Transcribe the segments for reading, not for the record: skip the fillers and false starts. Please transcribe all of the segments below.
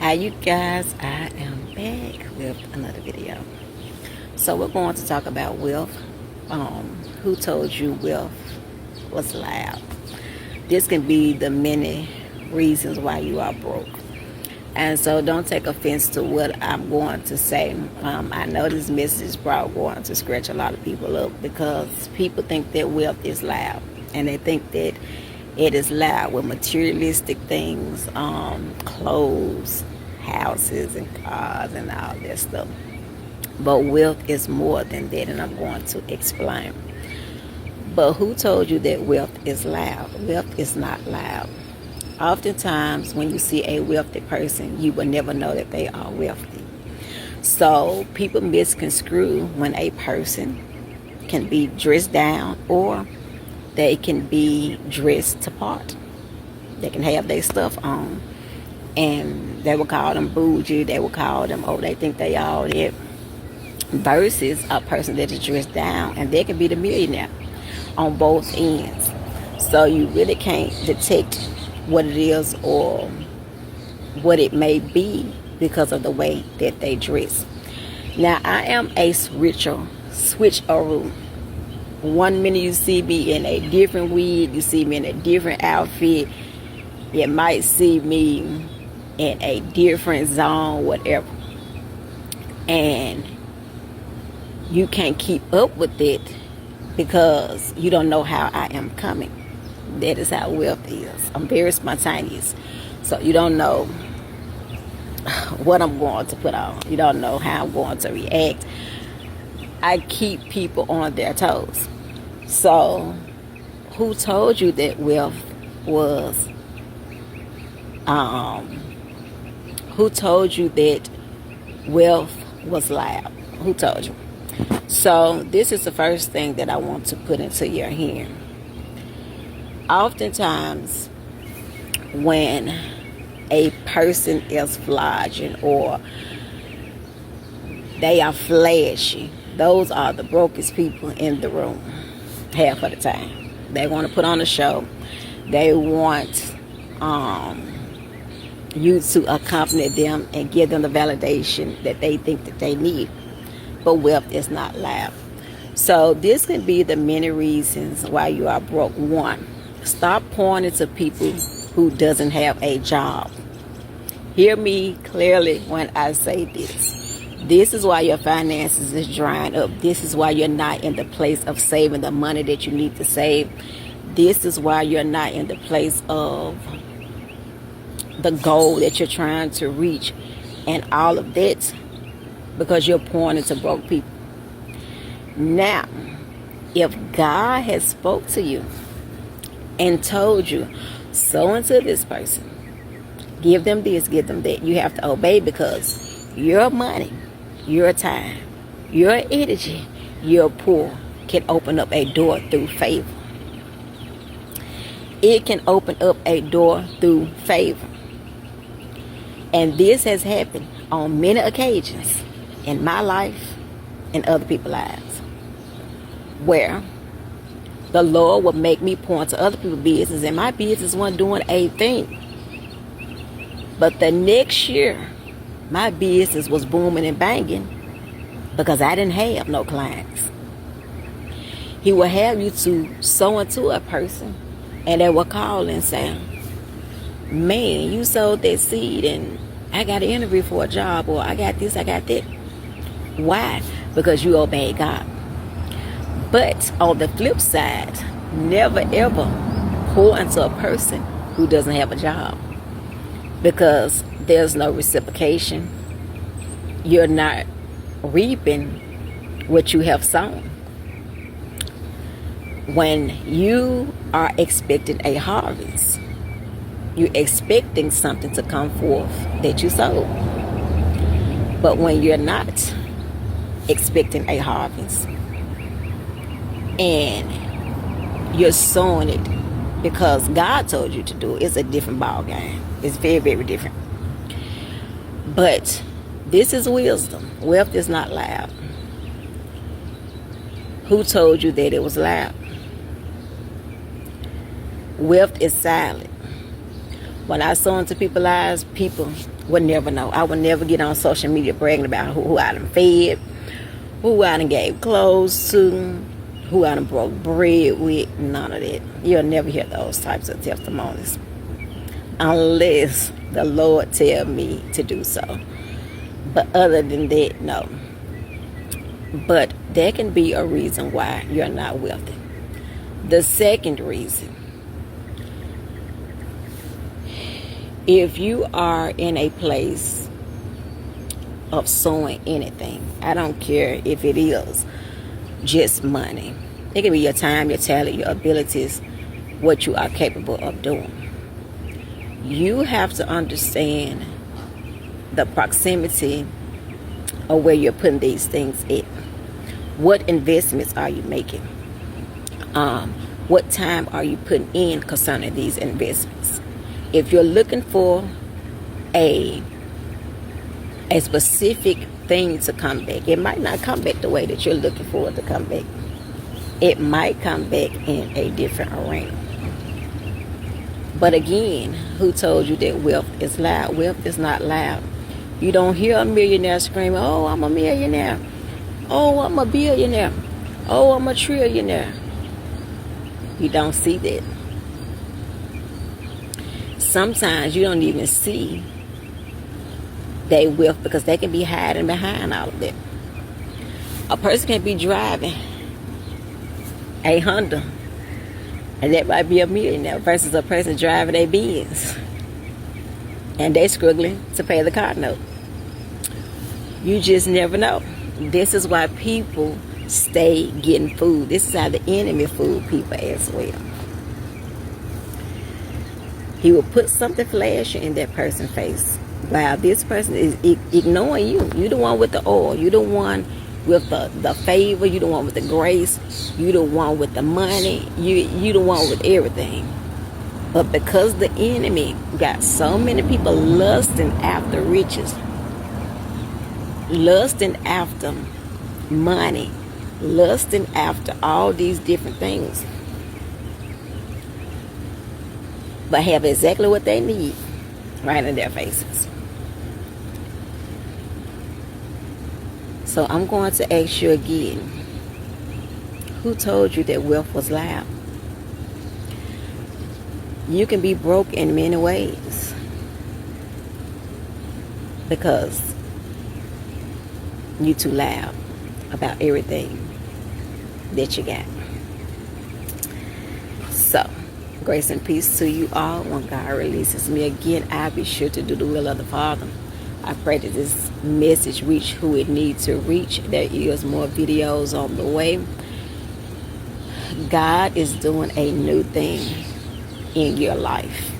Hi you guys, I am back with another video. So we're going to talk about wealth. Who told you wealth was loud? This can be the many reasons why you are broke. And so don't take offense to what I'm going to say. I know this message is probably going to scratch a lot of people up because people think that wealth is loud. And they think that it is loud with materialistic things, clothes, houses, and cars, and all that stuff. But wealth is more than that, and I'm going to explain. But who told you that wealth is loud? Wealth is not loud. Oftentimes, when you see a wealthy person, you will never know that they are wealthy. So people misconstrue when a person can be dressed down or they can be dressed to part. They can have their stuff on, and they will call them bougie. They will call them, oh, they think they all that. Versus a person that is dressed down, and they can be the millionaire on both ends. So you really can't detect what it is or what it may be because of the way that they dress. Now, I am a switcheroo. 1 minute you see me in a different wig, you see me in a different outfit, you might see me in a different zone, whatever. And you can't keep up with it because you don't know how I am coming. That is how wealth is. I'm very spontaneous. So you don't know what I'm going to put on. You don't know how I'm going to react. I keep people on their toes. So who told you that wealth was who told you that wealth was loud? Who told you? So this is the first thing that I want to put into your hearing. Oftentimes when a person is flogging or they are flashy, those are the brokest people in the room half of the time. They want to put on a show. They want you to accompany them and give them the validation that they think that they need. But wealth is not loud. So this can be the many reasons why you are broke. One, stop pointing to people who doesn't have a job. Hear me clearly when I say this. This is why your finances is drying up. This is why you're not in the place of saving the money that you need to save. This is why you're not in the place of the goal that you're trying to reach, and all of that because you're pointing to broke people. Now, if God has spoke to you and told you, sow into this person, give them this, give them that, you have to obey because your money, your time, your energy, your poor can open up a door through favor. It can open up a door through favor. And this has happened on many occasions in my life and other people's lives, where the Lord will make me point to other people's business, and my business wasn't doing a thing. But the next year, my business was booming and banging because I didn't have no clients. He will have you to sow into a person, and they will call and say, man, you sowed that seed and I got an interview for a job, or I got this, I got that. Why? Because you obeyed God. But on the flip side, never ever pour into a person who doesn't have a job, because there's no reciprocation. You're not reaping what you have sown. When you are expecting a harvest, you're expecting something to come forth that you sowed. But when you're not expecting a harvest and you're sowing it because God told you to do it, it's a different ball game. It's very, very different. But this is wisdom. Wealth is not loud. Who told you that it was loud? Wealth is silent. When I sow into people's lives, people would never know. I would never get on social media bragging about who I done fed, who I done gave clothes to, who I done broke bread with. None of that. You'll never hear those types of testimonies unless the Lord tell me to do so. But other than that, no. But that can be a reason why you're not wealthy. The second reason, if you are in a place of sowing anything, I don't care if it is just money. It can be your time, your talent, your abilities, what you are capable of doing. You have to understand the proximity of where you're putting these things in. What investments are you making? What time are you putting in concerning these investments? If you're looking for a specific thing to come back, it might not come back the way that you're looking for it to come back. It might come back in a different arena. But again, who told you that wealth is loud? Wealth is not loud. You don't hear a millionaire screaming, "Oh, I'm a millionaire. Oh, I'm a billionaire. Oh, I'm a trillionaire." You don't see that. Sometimes you don't even see their wealth because they can be hiding behind all of that. A person can be driving a Honda, and that might be a millionaire, versus a person driving a Benz, and they struggling to pay the car note. You just never know. This is why people stay getting food. This is how the enemy fooled people as well. He will put something flashy in that person's face. Wow, this person is ignoring you. You the one with the oil. You the one with the favor. You the one with the grace. You the one with the money. You the one with everything. But because the enemy got so many people lusting after riches, lusting after money, lusting after all these different things, but have exactly what they need right in their faces. So I'm going to ask you again, who told you that wealth was loud? You can be broke in many ways because you're too loud about everything that you got. So, grace and peace to you all. When God releases me again, I'll be sure to do the will of the Father. I pray that this message reach who it needs to reach. There is more videos on the way. God is doing a new thing in your life.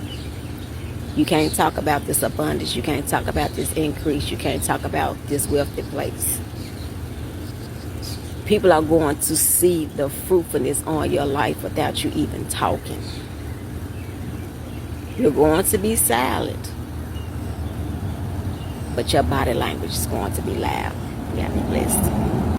You can't talk about this abundance. You can't talk about this increase. You can't talk about this wealthy place. People are going to see the fruitfulness on your life without you even talking. You're going to be silent, but your body language is going to be loud. You got to be blessed.